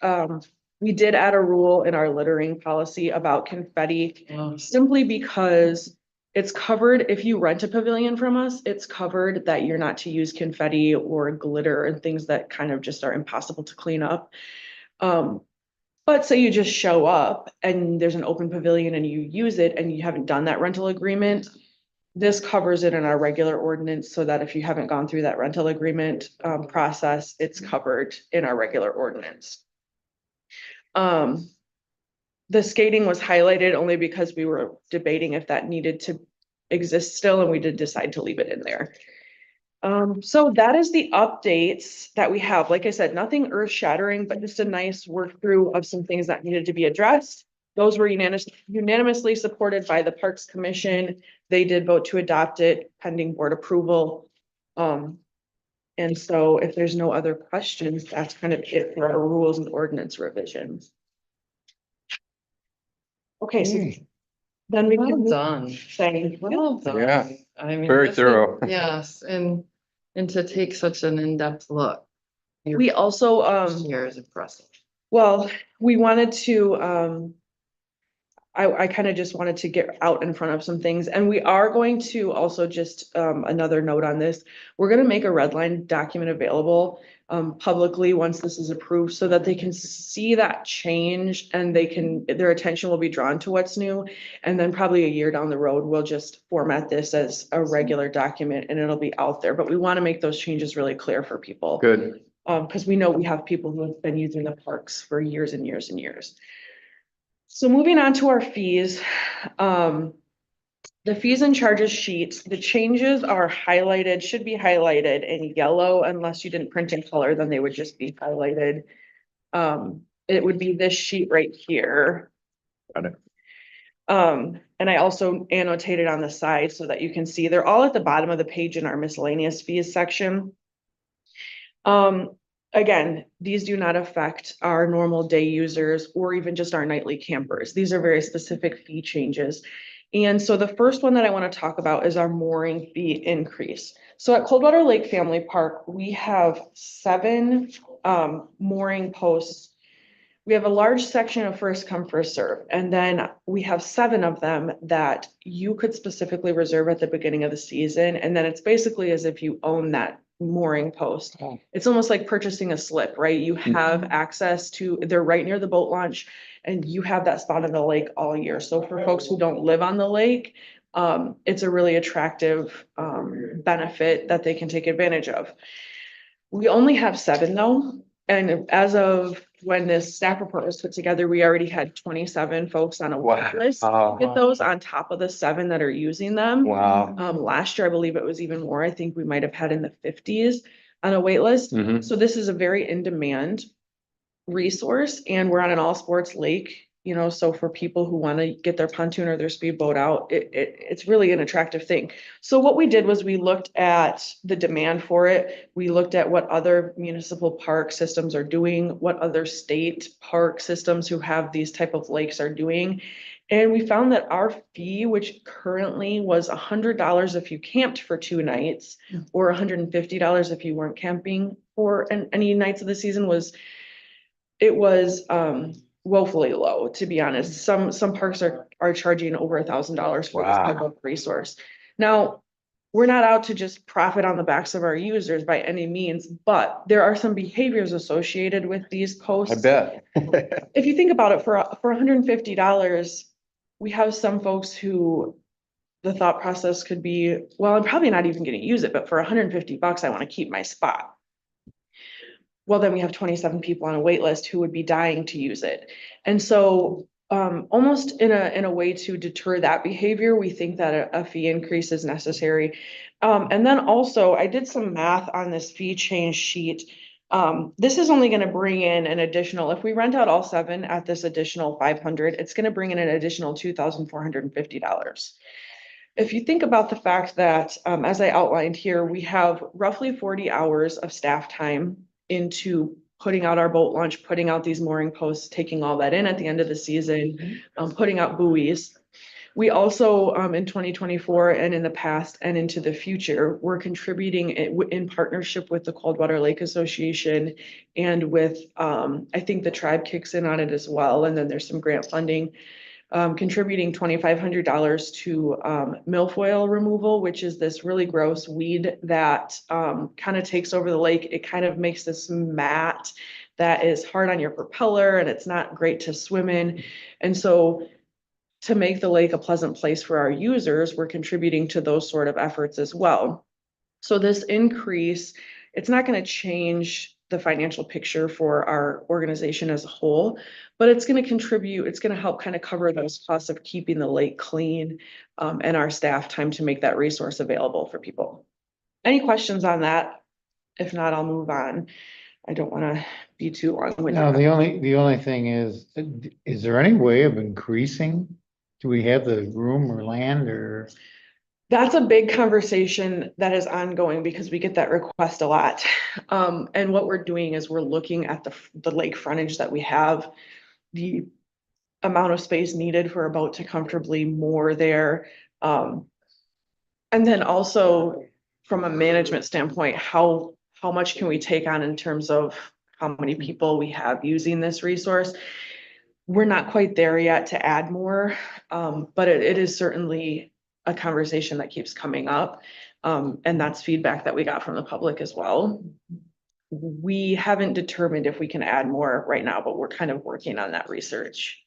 We did add a rule in our littering policy about confetti Oh, simply because it's covered, if you rent a pavilion from us, it's covered that you're not to use confetti or glitter and things that kind of just are impossible to clean up. But say you just show up and there's an open pavilion and you use it and you haven't done that rental agreement, this covers it in our regular ordinance so that if you haven't gone through that rental agreement process, it's covered in our regular ordinance. The skating was highlighted only because we were debating if that needed to exist still, and we did decide to leave it in there. So that is the updates that we have. Like I said, nothing earth shattering, but just a nice work through of some things that needed to be addressed. Those were unanimously supported by the Parks Commission. They did vote to adopt it pending board approval. And so if there's no other questions, that's kind of it for our rules and ordinance revisions. Okay, so then we well can done. say, Well done. Yeah, I mean. very this is- thorough. Yes, and to take such an in-depth look. we also, Here is impressive. well, we wanted to, I kind of just wanted to get out in front of some things, and we are going to also just, another note on this. We're gonna make a red line document available, publicly once this is approved, so that they can see that change and their attention will be drawn to what's new. And then probably a year down the road, we'll just format this as a regular document and it'll be out there, but we want to make those changes really clear for people. Good. Because we know we have people who have been using the parks for years and years and years. So moving on to our fees, the fees and charges sheet, the changes are highlighted, should be highlighted in yellow unless you didn't print in color, then they would just be highlighted. It would be this sheet right here. Got it. And I also annotated on the side so that you can see, they're all at the bottom of the page in our miscellaneous fees section. Again, these do not affect our normal day users or even just our nightly campers. These are very specific fee changes. And so the first one that I want to talk about is our mooring fee increase. So at Coldwater Lake Family Park, we have 7 mooring posts. We have a large section of first come, first serve, and then we have 7 of them that you could specifically reserve at the beginning of the season. And then it's basically as if you own that mooring post. It's almost like purchasing a slip, right? You have access to, they're right near the boat launch and you have that spot on the lake all year. So for folks who don't live on the lake, it's a really attractive benefit that they can take advantage of. We only have 7 though. And as of when this staff report was put together, we already had 27 folks on a wait list. Get those on top of the 7 that are using them. Wow. Last year, I believe it was even more. I think we might have had in the 50s on a wait list. Mhm. So this is a very in-demand resource, and we're on an all sports lake, you know, so for people who want to get their pontoon or their speedboat out, it's really an attractive thing. So what we did was we looked at the demand for it. We looked at what other municipal park systems are doing, what other state park systems who have these type of lakes are doing. And we found that our fee, which currently was $100 if you camped for 2 nights, or $150 if you weren't camping for any nights of the season, was woefully low, to be honest. Some parks are charging over $1,000 for this type of resource. Now, we're not out to just profit on the backs of our users by any means, but there are some behaviors associated with these posts. I bet. If you think about it, for $150, we have some folks who the thought process could be, well, I'm probably not even gonna use it, but for $150, I wanna keep my spot. Well, then we have 27 people on a wait list who would be dying to use it. And so almost in a way to deter that behavior, we think that a fee increase is necessary. And then also I did some math on this fee change sheet. This is only going to bring in an additional, if we rent out all 7 at this additional $500, it's going to bring in an additional $2,450. If you think about the fact that, as I outlined here, we have roughly 40 hours of staff time into putting out our boat launch, putting out these mooring posts, taking all that in at the end of the season, putting out buoys. We also, in 2024 and in the past and into the future, we're contributing in partnership with the Coldwater Lake Association and with, I think the tribe kicks in on it as well. And then there's some grant funding, contributing $2,500 to milfoil removal, which is this really gross weed that kind of takes over the lake. It kind of makes this mat that is hard on your propeller and it's not great to swim in. And so to make the lake a pleasant place for our users, we're contributing to those sort of efforts as well. So this increase, it's not going to change the financial picture for our organization as a whole, but it's going to contribute, it's going to help kind of cover those costs of keeping the lake clean, and our staff time to make that resource available for people. Any questions on that? If not, I'll move on. I don't want to be too long with No, that. the only thing is there any way of increasing? Do we have the room or land or? That's a big conversation that is ongoing because we get that request a lot. And what we're doing is we're looking at the lake frontage that we have, the amount of space needed for a boat to comfortably moor there. And then also from a management standpoint, how much can we take on in terms of how many people we have using this resource? We're not quite there yet to add more, but it is certainly a conversation that keeps coming up. And that's feedback that we got from the public as well. We haven't determined if we can add more right now, but we're kind of working on that research.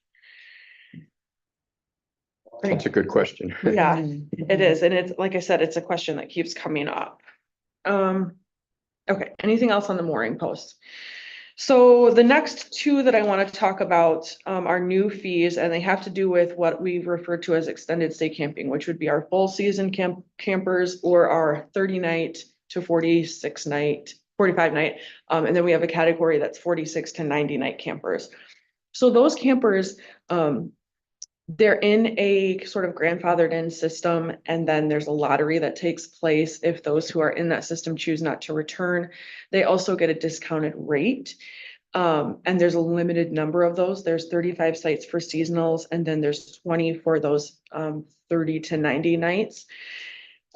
That's a good question. Yeah, it is. And it's, like I said, it's a question that keeps coming up. Okay, anything else on the mooring post? So the next two that I want to talk about are new fees, and they have to do with what we refer to as extended stay camping, which would be our full season campers or our 30-night to 45 night. And then we have a category that's 46 to 90-night campers. So those campers, they're in a sort of grandfathered in system, and then there's a lottery that takes place if those who are in that system choose not to return. They also get a discounted rate, and there's a limited number of those. There's 35 sites for seasonals, and then there's 20 for those 30 to 90 nights.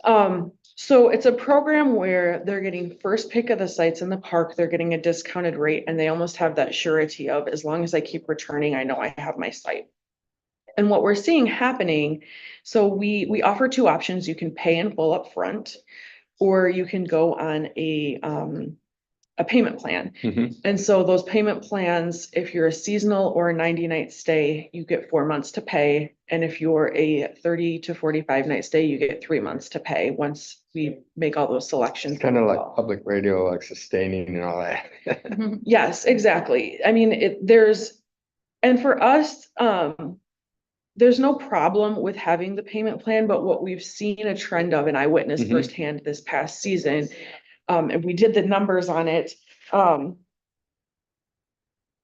So it's a program where they're getting first pick of the sites in the park, they're getting a discounted rate, and they almost have that surety of, as long as I keep returning, I know I have my site. And what we're seeing happening, so we offer two options. You can pay in full up front, or you can go on a payment plan. And so those payment plans, if you're a seasonal or a 90-night stay, you get 4 months to pay. And if you're a 30 to 45-night stay, you get 3 months to pay once we make all those selections. Kind of like public radio, like sustaining and all that. Yes, exactly. I mean, and for us, there's no problem with having the payment plan, but what we've seen a trend of, and I witnessed firsthand this past season, and we did the numbers on it.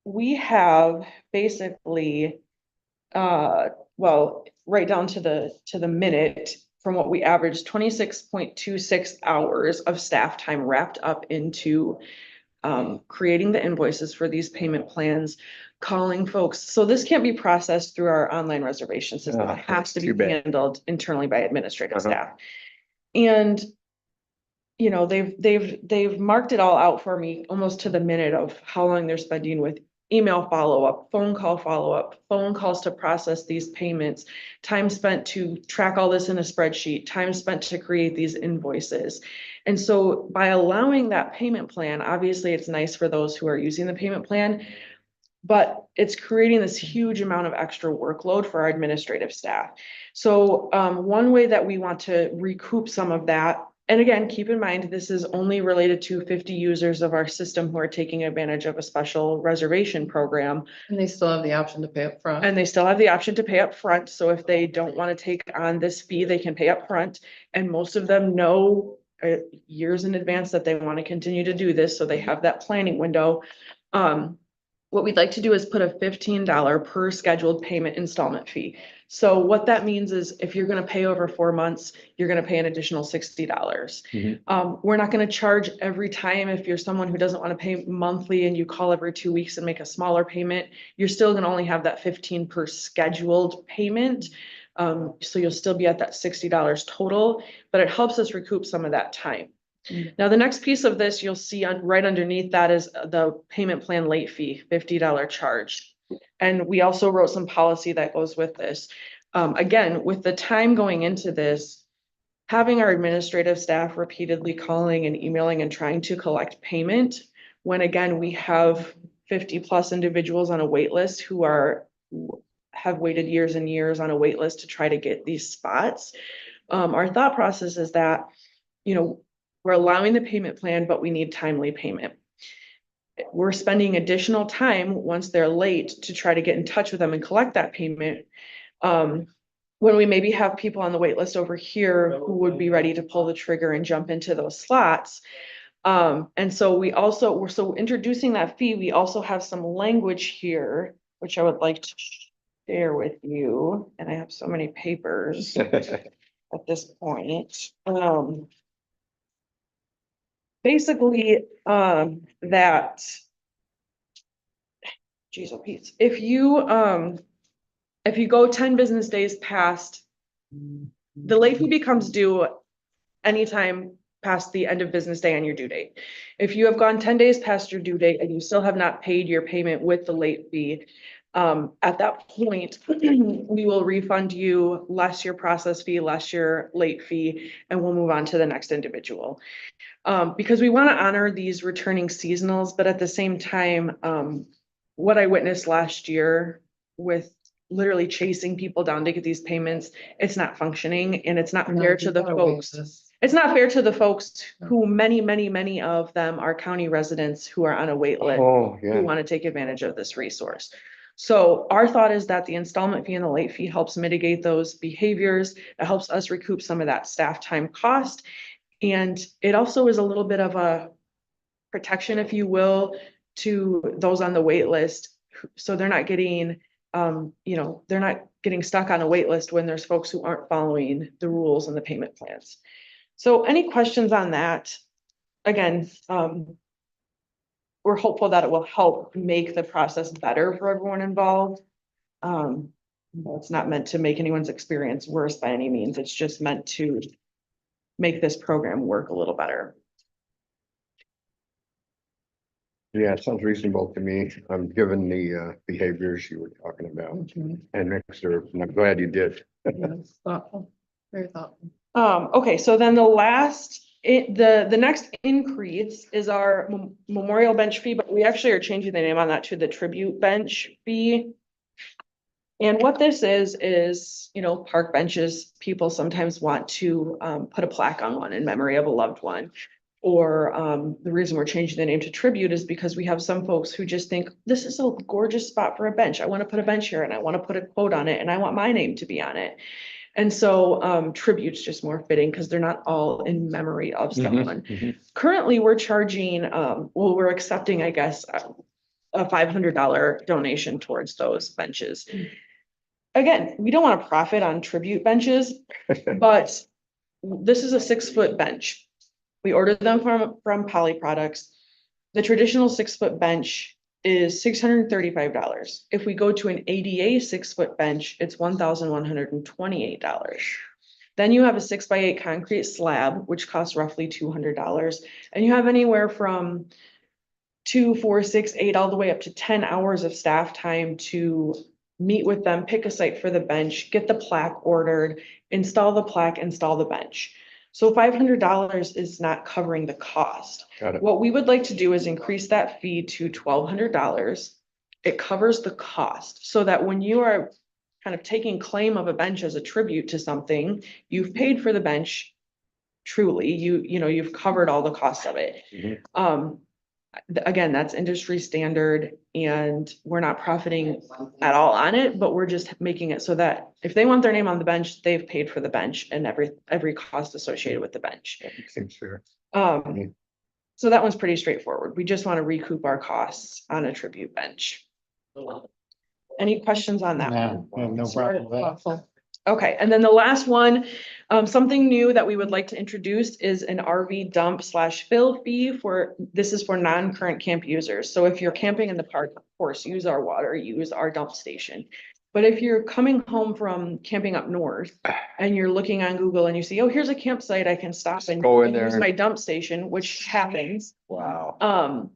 We have basically, well, right down to the minute, from what we averaged, 26.26 hours of staff time wrapped up into creating the invoices for these payment plans, calling folks. So this can't be processed through our online reservation system. It has to be handled internally by administrative staff. And, you know, they've marked it all out for me almost to the minute of how long they're spending with email follow-up, phone call follow-up, phone calls to process these payments, time spent to track all this in a spreadsheet, time spent to create these invoices. And so by allowing that payment plan, obviously it's nice for those who are using the payment plan, but it's creating this huge amount of extra workload for our administrative staff. So one way that we want to recoup some of that, and again, keep in mind, this is only related to 50 users of our system who are taking advantage of a special reservation program. And they still have the option to pay up front. And they still have the option to pay up front. So if they don't want to take on this fee, they can pay up front. And most of them know years in advance that they want to continue to do this. So they have that planning window. What we'd like to do is put a $15 per scheduled payment installment fee. So what that means is if you're going to pay over 4 months, you're going to pay an additional $60. We're not going to charge every time. If you're someone who doesn't want to pay monthly and you call every 2 weeks and make a smaller payment, you're still going to only have that 15 per scheduled payment. So you'll still be at that $60 total, but it helps us recoup some of that time. Now, the next piece of this, you'll see on right underneath that is the payment plan late fee, $50 charge. And we also wrote some policy that goes with this. Again, with the time going into this, having our administrative staff repeatedly calling and emailing and trying to collect payment, when again, we have 50+ individuals on a wait list who have waited years and years on a wait list to try to get these spots. Our thought process is that, we're allowing the payment plan, but we need timely payment. We're spending additional time once they're late to try to get in touch with them and collect that payment. When we maybe have people on the wait list over here who would be ready to pull the trigger and jump into those slots. And so we're introducing that fee. We also have some language here, which I would like to share with you. And I have so many papers at this point. Basically, that, geez, oh, Pete, if you go 10 business days past, the late fee becomes due anytime past the end of business day on your due date. If you have gone 10 days past your due date and you still have not paid your payment with the late fee, at that point, we will refund you less your process fee, less your late fee, and we'll move on to the next individual. Because we want to honor these returning seasonals, but at the same time, what I witnessed last year with literally chasing people down to get these payments, it's not functioning, and it's not fair to the folks. It's not fair to the folks who many of them are county residents who are on a wait list, Oh, who yeah. want to take advantage of this resource. So our thought is that the installment fee and the late fee helps mitigate those behaviors. It helps us recoup some of that staff time cost. And it also is a little bit of a protection, if you will, to those on the wait list. So they're not getting, they're not getting stuck on a wait list when there's folks who aren't following the rules and the payment plans. So any questions on that? Again, we're hopeful that it will help make the process better for everyone involved. It's not meant to make anyone's experience worse by any means. It's just meant to make this program work a little better. Yeah, it sounds reasonable to me. Given the behaviors you were talking about. And next, and I'm glad you did. Thoughtful, very thoughtful. Okay, so then the next increase is our memorial bench fee, but we actually are changing the name on that to the tribute bench fee. And what this is, park benches, people sometimes want to put a plaque on one in memory of a loved one. Or the reason we're changing the name to tribute is because we have some folks who just think, this is a gorgeous spot for a bench. I want to put a bench here and I want to put a quote on it and I want my name to be on it. And so tribute's just more fitting because they're not all in memory of someone. Currently, we're charging, we're accepting, I guess, a $500 donation towards those benches. Again, we don't want to profit on tribute benches, but this is a 6-foot bench. We ordered them from Poly Products. The traditional 6-foot bench is $635. If we go to an ADA 6-foot bench, it's $1,128. Then you have a 6x8 concrete slab, which costs roughly $200. And you have anywhere from 2, 4, 6, 8, all the way up to 10 hours of staff time to meet with them, pick a site for the bench, get the plaque ordered, install the plaque, install the bench. So $500 is not covering the cost. Got it. What we would like to do is increase that fee to $1,200. It covers the cost so that when you are kind of taking claim of a bench as a tribute to something, you've paid for the bench truly, you've covered all the costs of it. Again, that's industry standard and we're not profiting at all on it, but we're just making it so that if they want their name on the bench, they've paid for the bench and every cost associated with the bench. Seems fair. So that one's pretty straightforward. We just want to recoup our costs on a tribute bench. Any questions on that No, one? no problem with that. Okay, and then the last one, something new that we would like to introduce is an RV dump / fill fee this is for non-current camp users. So if you're camping in the park, of course, use our water, use our dump station. But if you're coming home from camping up north and you're looking on Google and you see, oh, here's a campsite, I can stop and Go in and use there. my dump station, which happens. Wow.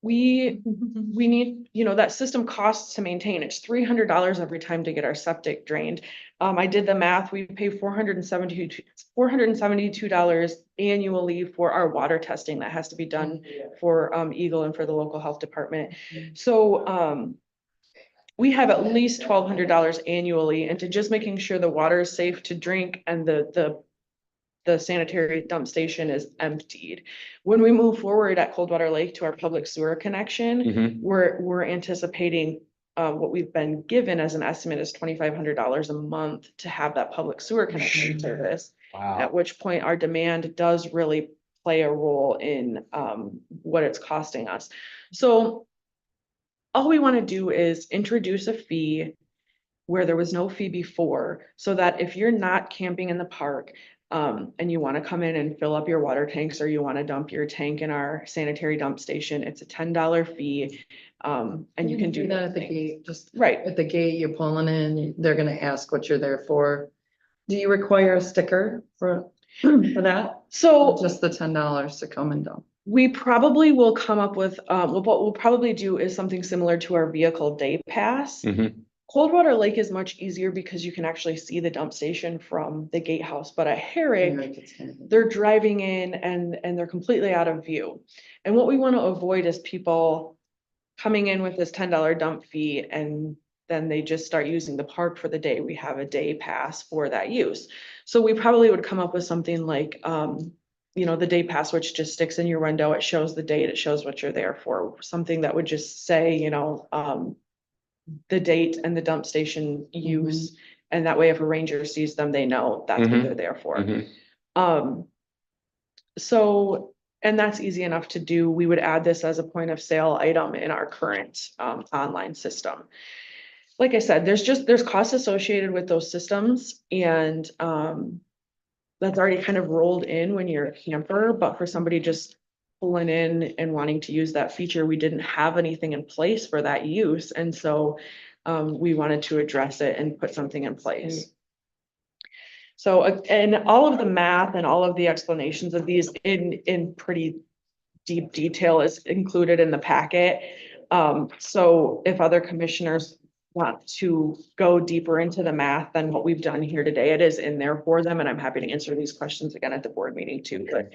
We need, that system costs to maintain. It's $300 every time to get our septic drained. I did the math. We pay $472 annually for our water testing that has to be done for Eagle and for the local health department. So we have at least $1,200 annually into just making sure the water is safe to drink and the sanitary dump station is emptied. When we move forward at Coldwater Lake to our public sewer connection, Mhm. we're anticipating what we've been given as an estimate is $2,500 a month to have that public sewer connection service. Wow. At which point our demand does really play a role in what it's costing us. So all we want to do is introduce a fee where there was no fee before, so that if you're not camping in the park, and you want to come in and fill up your water tanks, or you want to dump your tank in our sanitary dump station, it's a $10 fee. And you can do that at the things. gate, just Right. at the gate, you're pulling in, they're gonna ask what you're there for. Do you require a sticker for that? So Just the $10 to come and dump? we probably will come up with, what we'll probably do is something similar to our vehicle day pass. Mhm. Coldwater Lake is much easier because you can actually see the dump station from the gatehouse, but at Herrick, they're driving in and they're completely out of view. And what we want to avoid is people coming in with this $10 dump fee and then they just start using the park for the day. We have a day pass for that use. So we probably would come up with something like, the day pass, which just sticks in your window. It shows the date, it shows what you're there for. Something that would just say, the date and the dump station use. And that way, if a ranger sees them, they know that's what Mhm. they're there for. Mhm. So, and that's easy enough to do. We would add this as a point of sale item in our current online system. Like I said, there's costs associated with those systems, and that's already kind of rolled in when you're a camper, but for somebody just pulling in and wanting to use that feature, we didn't have anything in place for that use, and so we wanted to address it and put something in place. So, and all of the math and all of the explanations of these in pretty deep detail is included in the packet. So if other commissioners want to go deeper into the math than what we've done here today, it is in there for them, and I'm happy to answer these questions again at the board meeting too, but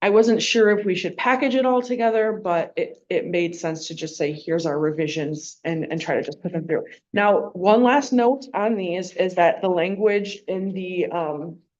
I wasn't sure if we should package it all together, but it made sense to just say, here's our revisions and try to just put them through. Now, one last note on these is that the language in the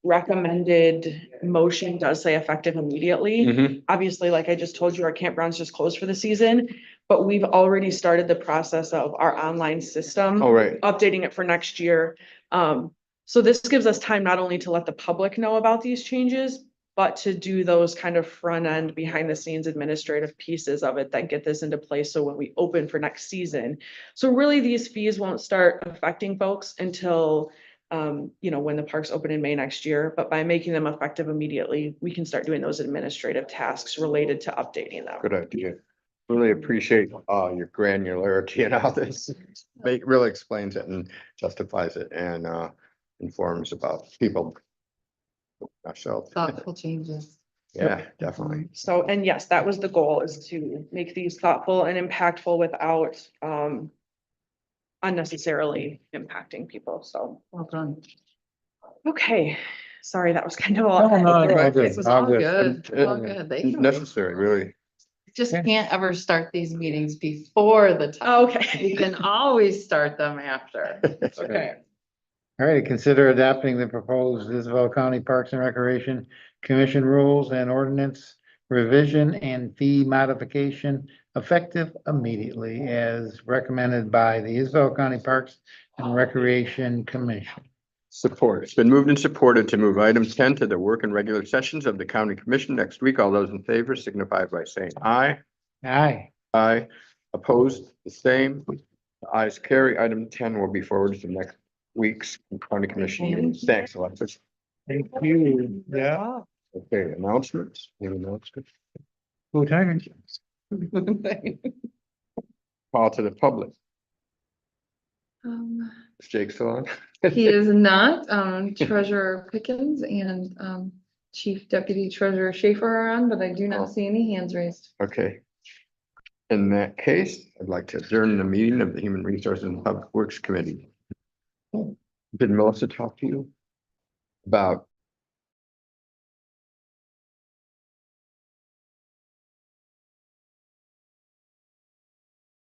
recommended motion does say effective immediately. Mhm. Obviously, like I just told you, our campground's just closed for the season, but we've already started the process of our online system. All right. Updating it for next year. So this gives us time not only to let the public know about these changes, but to do those kind of front end, behind the scenes administrative pieces of it that get this into place. So when we open for next season, so really these fees won't start affecting folks until, when the parks open in May next year, but by making them effective immediately, we can start doing those administrative tasks related to updating them. Good idea. Really appreciate your granularity and how this really explains it and justifies it and informs about people. Ourselves. Thoughtful changes. Yeah, definitely. So, and yes, that was the goal, is to make these thoughtful and impactful without unnecessarily impacting people. So, Well done. okay, sorry, that was kind of all. No, all It good, was all all good. good, all good. They Necessary, really. just can't ever start these meetings before the time. Oh, okay. You can always start them after. Okay. All right, consider adopting the proposed Isabel County Parks and Recreation Commission rules and ordinance revision and fee modification effective immediately as recommended by the Isabel County Parks and Recreation Commission. Support. It's been moved and supported to move item 10 to the work and regular sessions of the county commission next week. All those in favor signify by saying aye. Aye. Aye. Opposed, the same. The ayes carry. Item 10 will be forwarded to next week's county commission meeting. Thanks, Alexis. Thank you. Yeah. Okay, announcements. Any announcements? Who time? Call to the public. Is Jake still on? He is not, Treasurer Pickens and, Chief Deputy Treasurer Schaefer are on, but I do Oh. not see any hands raised. Okay. In that case, I'd like to adjourn the meeting of the Human Resources and Public Works Committee. Did Melissa talk to you about